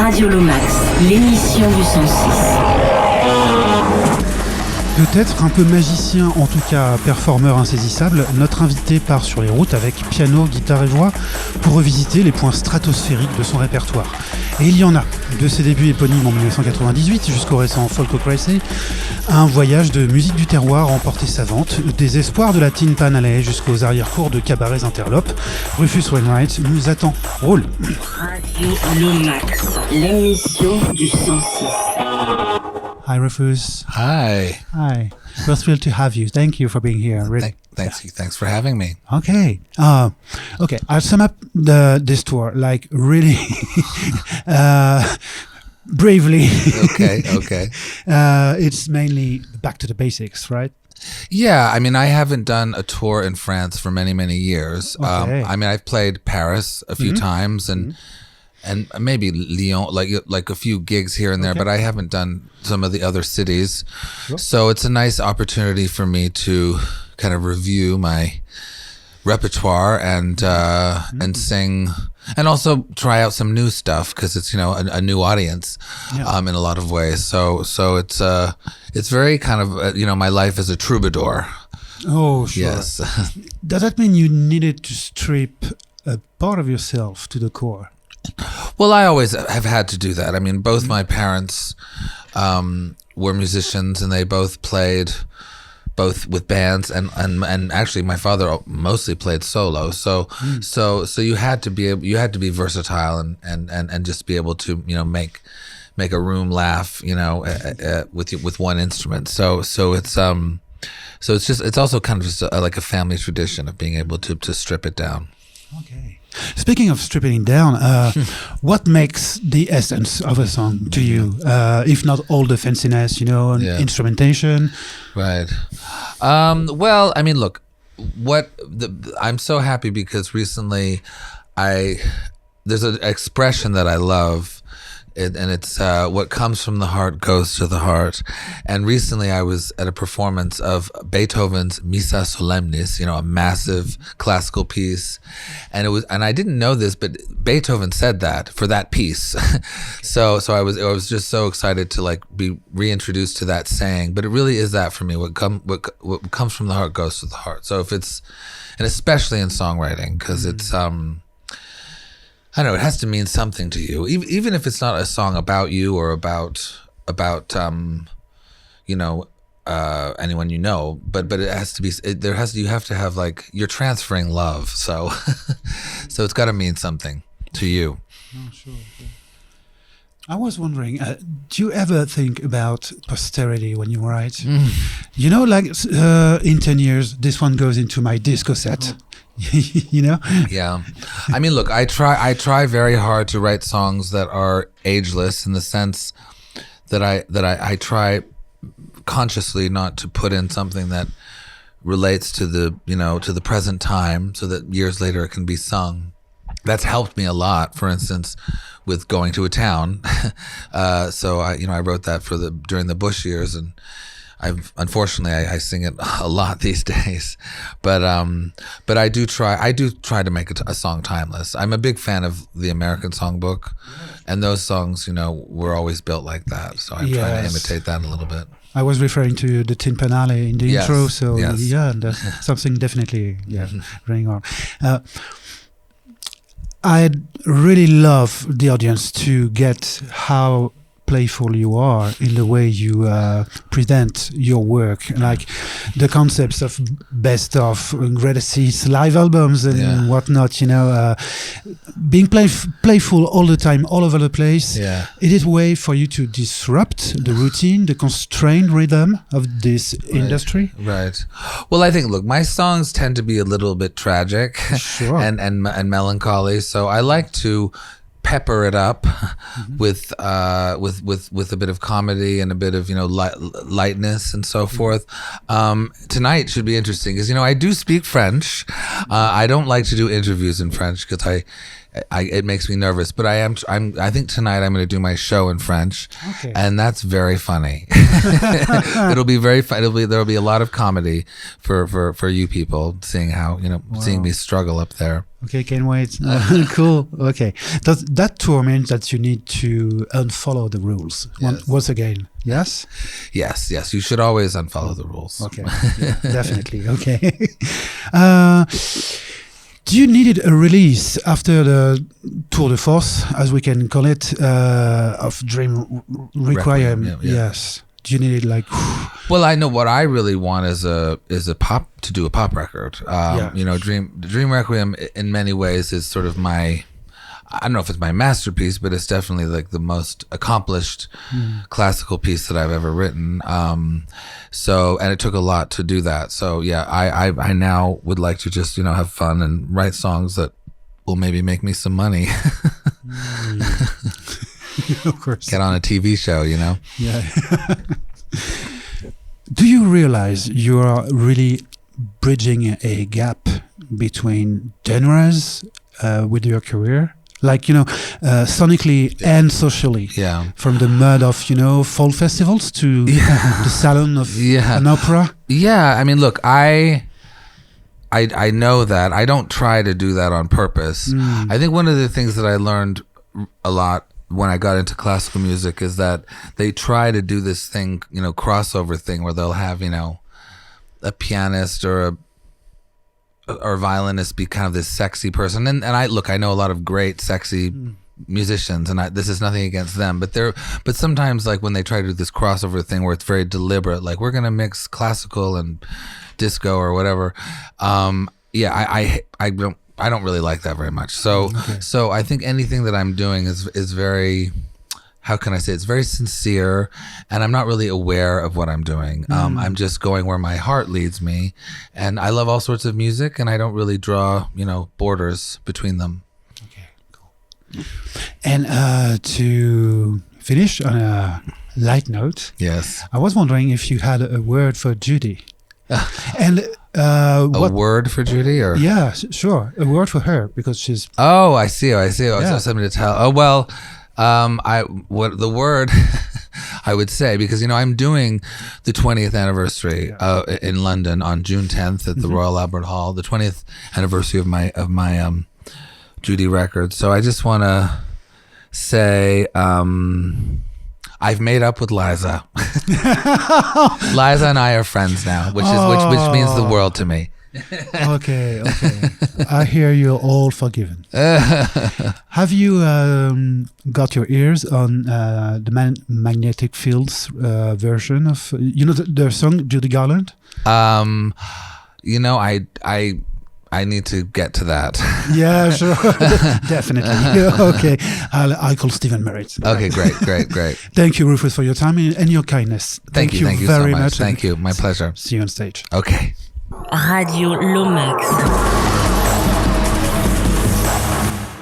Radio Lomax, l'émission du 106. Peut-être un peu magicien, en tout cas performeur insaisissable, notre invité part sur les routes avec piano, guitare et voix pour revisiter les points stratosphériques de son répertoire. Et il y en a, de ses débuts éponymes en 1998 jusqu'au récent Folkocracy, un voyage de musique du terroir en portée savante, des espoirs de la Tin Pan Alley jusqu'aux arrière-cours de cabarets interlopes. Rufus Wainwright nous attend. Roule. Radio Lomax, l'émission du 106. Hi Rufus. Hi. Hi. We're thrilled to have you. Thank you for being here. Really. Thanks for having me. Okay. Okay. I'll sum up this tour like really bravely. Okay. It's mainly back to the basics, right? Yeah, I mean, I haven't done a tour in France for many, many years. Okay. I mean, I've played Paris a few times and maybe Lyon, like a few gigs here and there, but I haven't done some of the other cities. Sure. So it's a nice opportunity for me to kind of review my repertoire and sing, and also try out some new stuff because it's a new audience in a lot of ways. So it's very kind of my life as a troubadour. Oh, sure. Yes. Does that mean you needed to strip a part of yourself to the core? Well, I always have had to do that. I mean, both my parents were musicians, and they both played both with bands, and actually my father mostly played solo. So you had to be versatile and just be able to make a room laugh with one instrument. So it's it's also kind of just like a family tradition of being able to strip it down. Okay. Speaking of stripping it down, what makes the essence of a song to you, if not all the fanciness, and instrumentation? Right. Well, I mean, look, I'm so happy because recently there's an expression that I love, and it's what comes from the heart goes to the heart. And recently I was at a performance of Beethoven's Missa Solemnis, a massive classical piece. And I didn't know this, but Beethoven said that for that piece. so I was just so excited to be reintroduced to that saying. But it really is that for me. What comes from the heart goes to the heart. So if it's, and especially in songwriting, because it's I don't know, it has to mean something to you, even if it's not a song about you or about anyone but it has to be, you have to have you're transferring love, so so it's got to mean something to you. Oh, sure. I was wondering, do you ever think about posterity when you write? In 10 years, this one goes into my disco set. Yeah, I mean, look, I try very hard to write songs that are ageless, in the sense that I try consciously not to put in something that relates to the present time, so that years later it can be sung. That's helped me a lot, for instance, with Going to a Town. So I wrote that during the Bush years, and unfortunately I sing it a lot these days, but I do try to make a song timeless. I'm a big fan of the American Songbook, and those songs, were always built like that. So I'm trying to imitate that a little bit. I was referring to the Tin Pan Alley in the intro, so yes. That's something definitely going on. I'd really love the audience to get how playful you are in the way you present your work, like the concepts of best of, greatest hits, live albums and whatnot, being playful all the time, all over the place. Yeah. It is a way for you to disrupt the routine, the constrained rhythm of this industry. Right. Well, I think, look, my songs tend to be a little bit tragic, sure. and melancholy, so I like to pepper it up with a bit of comedy and a bit of lightness and so forth. Tonight should be interesting because I do speak French. I don't like to do interviews in French because it makes me nervous. But I think tonight I'm going to do my show in French, and that's very funny. It'll be very fun. There'll be a lot of comedy for you people, seeing how seeing me struggle up there. Okay, can't wait. Cool. Okay. Does that tour mean that you need to unfollow the rules once again? Yes? Yes. You should always unfollow the rules. Okay. Yeah, definitely. Okay. Do you need a release after the tour de force, as we can call it, of Dream Requiem? Yeah. Yes. Do you need it like? Well, I know what I really want is a pop record. Dream Requiem in many ways is sort of my, I don't know if it's my masterpiece, but it's definitely like the most accomplished classical piece that I've ever written. And it took a lot to do that. So yeah, I now would like to just have fun and write songs that will maybe make me some money. Of course. Get on a TV show, Yeah. Do you realize you are really bridging a gap between genres with your career? Like, sonically and socially. Yeah. From the mud of, fall festivals to the salon of an opera. Yeah. I mean, look, I know that. I don't try to do that on purpose. I think one of the things that I learned a lot when I got into classical music is that they try to do this thing, crossover thing where they'll have, a pianist or a violinist be kind of this sexy person. And I know a lot of great sexy musicians, and this is nothing against them, but sometimes like when they try to do this crossover thing where it's very deliberate, like we're going to mix classical and disco or whatever. I don't really like that very much. So I think anything that I'm doing is very, how can I say, it's very sincere, and I'm not really aware of what I'm doing. I'm just going where my heart leads me, and I love all sorts of music, and I don't really draw, borders between them. Okay, cool. And to finish on a light note, yes, I was wondering if you had a word for Judy. And a word for Judy, or sure, a word for her, because she's. Oh, I see. So something to tell. Oh well, what the word I would say, because I'm doing the 20th anniversary in London on June 10th at the Royal Albert Hall, the 20th anniversary of my Judy record. So I just want to say. I've made up with Liza. Liza and I are friends now, which means the world to me. Okay. I hear you're all forgiven. Have you got your ears on the Magnetic Fields version of their song Judy Garland? I need to get to that. Yeah, sure. Definitely. Okay. I'll call Stephen Merritt. Okay, great. Thank you, Rufus, for your time and your kindness. Thank you very so much. much. Thank you. My pleasure. See you on stage. Okay. Radio Lomax.